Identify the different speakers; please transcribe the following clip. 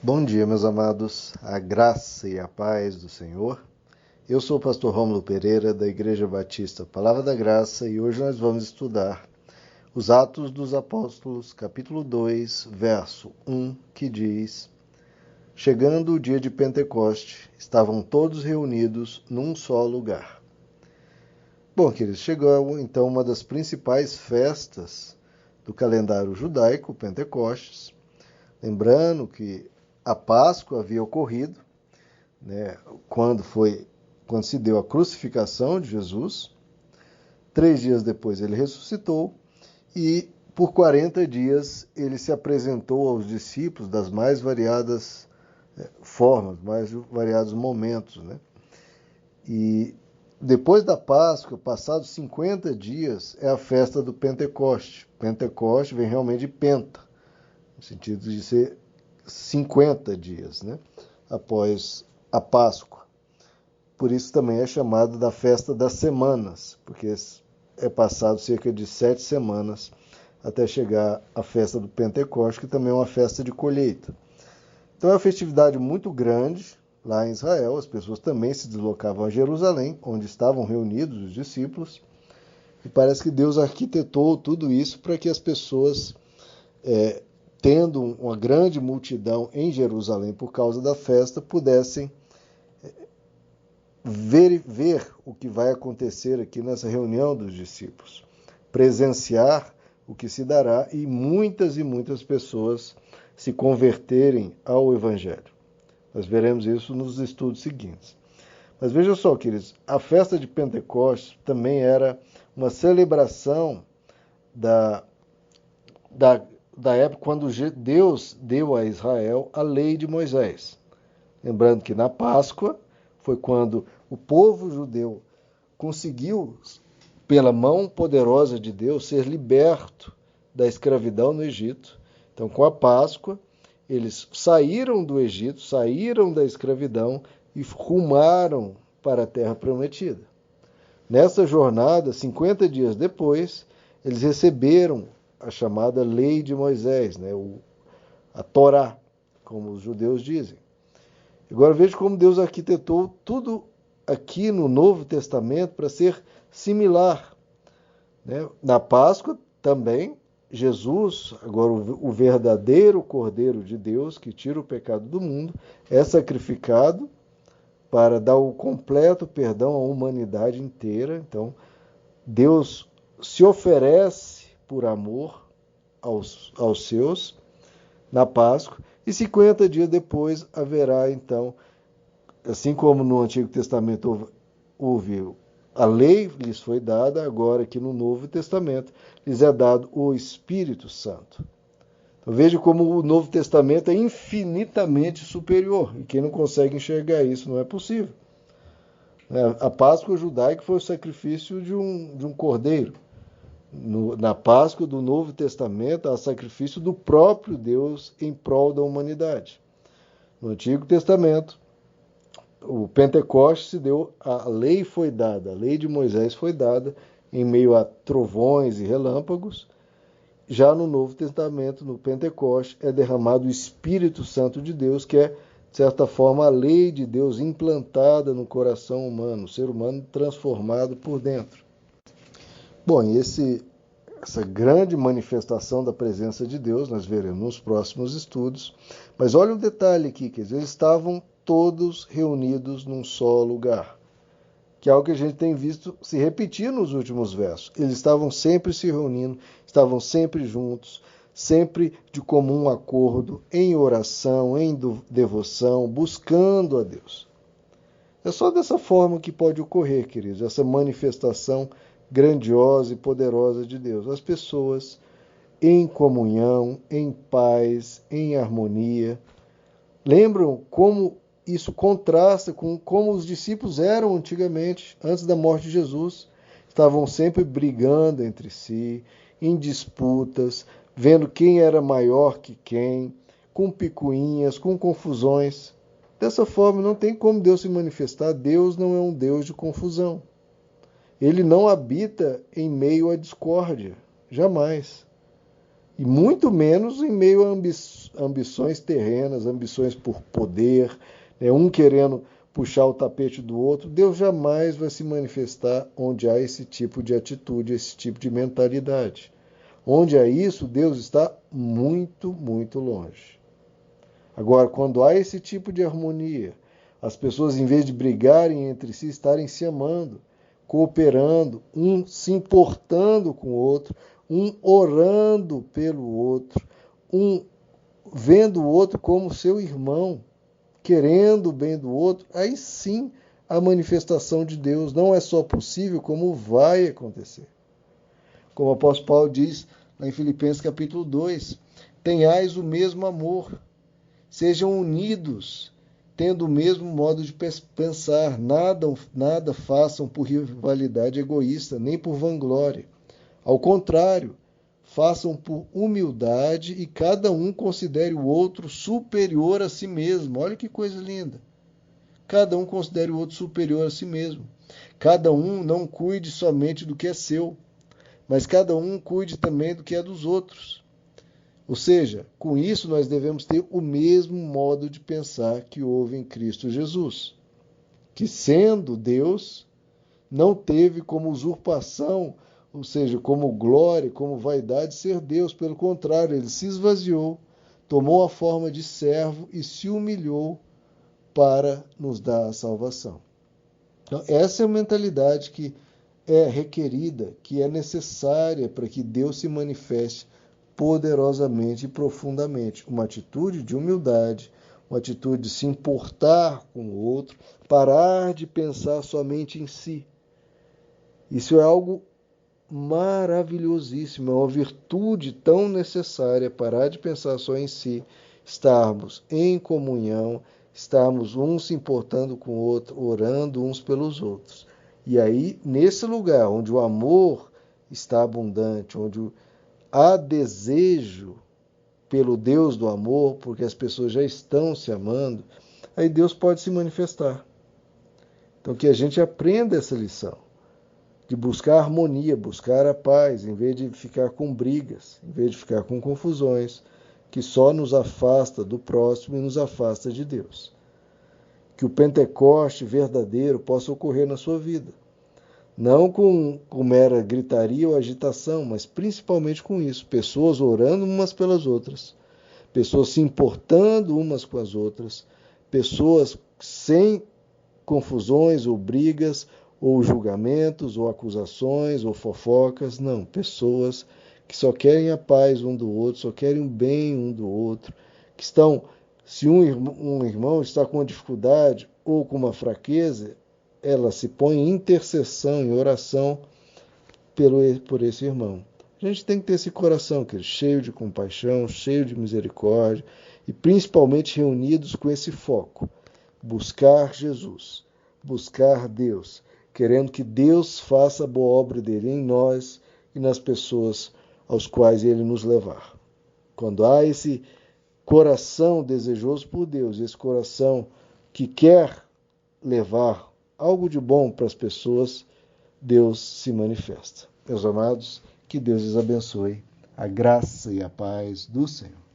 Speaker 1: Bom dia, meus amados, a graça e a paz do Senhor. Eu sou o pastor Rômulo Pereira, da Igreja Batista Palavra da Graça, e hoje nós vamos estudar os Atos dos Apóstolos, capítulo 2, verso 1, que diz: Chegando o dia de Pentecoste, estavam todos reunidos num só lugar. Bom, queridos, chegou então uma das principais festas do calendário judaico, Pentecostes. Lembrando que a Páscoa havia ocorrido, né, quando se deu a crucificação de Jesus. 3 dias depois ele ressuscitou e por 40 dias ele se apresentou aos discípulos das mais variadas formas, mais variados momentos, né? E depois da Páscoa, passados 50 dias, é a festa do Pentecoste. Pentecoste vem realmente de penta, no sentido de ser 50 dias, né, após a Páscoa. Por isso também é chamado da festa das semanas, porque é passado cerca de 7 semanas até chegar a festa do Pentecoste, que também é uma festa de colheita. Então é uma festividade muito grande lá em Israel. As pessoas também se deslocavam a Jerusalém, onde estavam reunidos os discípulos, e parece que Deus arquitetou tudo isso para que as pessoas, tendo uma grande multidão em Jerusalém por causa da festa, pudessem ver o que vai acontecer aqui nessa reunião dos discípulos, presenciar o que se dará e muitas pessoas se converterem ao Evangelho. Nós veremos isso nos estudos seguintes. Mas veja só, queridos, a festa de Pentecostes também era uma celebração da, da, da época quando Deus deu a Israel a lei de Moisés. Lembrando que na Páscoa foi quando o povo judeu conseguiu, pela mão poderosa de Deus, ser liberto da escravidão no Egito. Então, com a Páscoa, eles saíram do Egito, saíram da escravidão e rumaram para a Terra Prometida. Nessa jornada, 50 dias depois, eles receberam a chamada Lei de Moisés, né, a Torá, como os judeus dizem. Agora veja como Deus arquitetou tudo aqui no Novo Testamento para ser similar, né? Na Páscoa também, Jesus, agora o verdadeiro Cordeiro de Deus, que tira o pecado do mundo, é sacrificado para dar o completo perdão à humanidade inteira. Então, Deus se oferece por amor aos seus na Páscoa, e 50 dias depois haverá, então, assim como no Antigo Testamento houve a lei, lhes foi dada, agora aqui no Novo Testamento lhes é dado o Espírito Santo. Então, veja como o Novo Testamento é infinitamente superior, e quem não consegue enxergar isso não é possível. A Páscoa judaica foi o sacrifício de um cordeiro. Na Páscoa do Novo Testamento há sacrifício do próprio Deus em prol da humanidade. No Antigo Testamento, o Pentecostes se deu, a lei foi dada, a lei de Moisés foi dada em meio a trovões e relâmpagos. Já no Novo Testamento, no Pentecostes, é derramado o Espírito Santo de Deus, que é, de certa forma, a lei de Deus implantada no coração humano, o ser humano transformado por dentro. Bom, e essa grande manifestação da presença de Deus nós veremos nos próximos estudos. Mas olha um detalhe aqui, que eles estavam todos reunidos num só lugar, que é algo que a gente tem visto se repetir nos últimos versos. Eles estavam sempre se reunindo, estavam sempre juntos, sempre de comum acordo, em oração, em devoção, buscando a Deus. É só dessa forma que pode ocorrer, queridos, essa manifestação grandiosa e poderosa de Deus. As pessoas em comunhão, em paz, em harmonia. Lembram como isso contrasta com como os discípulos eram antigamente, antes da morte de Jesus. Estavam sempre brigando entre si, em disputas, vendo quem era maior que quem, com picuinhas, com confusões. Dessa forma, não tem como Deus se manifestar. Deus não é um Deus de confusão. Ele não habita em meio à discórdia, jamais. E muito menos em meio a ambições terrenas, ambições por poder, né? Um querendo puxar o tapete do outro. Deus jamais vai se manifestar onde há esse tipo de atitude, esse tipo de mentalidade. Onde há isso, Deus está muito, muito longe. Agora, quando há esse tipo de harmonia, as pessoas, em vez de brigarem entre si, estarem se amando, cooperando, um se importando com o outro, um orando pelo outro, um vendo o outro como seu irmão, querendo o bem do outro, aí sim a manifestação de Deus não é só possível, como vai acontecer. Como o apóstolo Paulo diz lá em Filipenses capítulo 2, tenhais o mesmo amor, sejam unidos, tendo o mesmo modo de pensar, nada façam por rivalidade egoísta, nem por vanglória. Ao contrário, façam por humildade e cada um considere o outro superior a si mesmo. Olha que coisa linda. Cada um considere o outro superior a si mesmo. Cada um não cuide somente do que é seu, mas cada um cuide também do que é dos outros. Ou seja, com isso nós devemos ter o mesmo modo de pensar que houve em Cristo Jesus, que sendo Deus, não teve como usurpação, ou seja, como glória, como vaidade ser Deus. Pelo contrário, ele se esvaziou, tomou a forma de servo e se humilhou para nos dar a salvação. Então, essa é a mentalidade que é requerida, que é necessária para que Deus se manifeste poderosamente e profundamente. Uma atitude de humildade, uma atitude de se importar com o outro, parar de pensar somente em si. Isso é algo maravilhosíssimo, é uma virtude tão necessária, parar de pensar só em si, estarmos em comunhão, estarmos uns se importando com o outro, orando uns pelos outros. E aí, nesse lugar onde o amor está abundante, onde há desejo pelo Deus do amor, porque as pessoas já estão se amando, aí Deus pode se manifestar. Então que a gente aprenda essa lição, de buscar a harmonia, buscar a paz, em vez de ficar com brigas, em vez de ficar com confusões, que só nos afasta do próximo e nos afasta de Deus. Que o Pentecoste verdadeiro possa ocorrer na sua vida. Não com mera gritaria ou agitação, mas principalmente com isso. Pessoas orando umas pelas outras, pessoas se importando umas com as outras, pessoas sem confusões ou brigas, ou julgamentos, ou acusações, ou fofocas. Não, pessoas que só querem a paz um do outro, só querem o bem um do outro, que estão, se um irmão está com uma dificuldade ou com uma fraqueza, ela se põe em intercessão, em oração por esse irmão. A gente tem que ter esse coração, querido, cheio de compaixão, cheio de misericórdia e principalmente reunidos com esse foco. Buscar Jesus, buscar Deus, querendo que Deus faça a boa obra dele em nós e nas pessoas aos quais ele nos levar. Quando há esse coração desejoso por Deus, esse coração que quer levar algo de bom para as pessoas, Deus se manifesta. Meus amados, que Deus lhes abençoe. A graça e a paz do Senhor.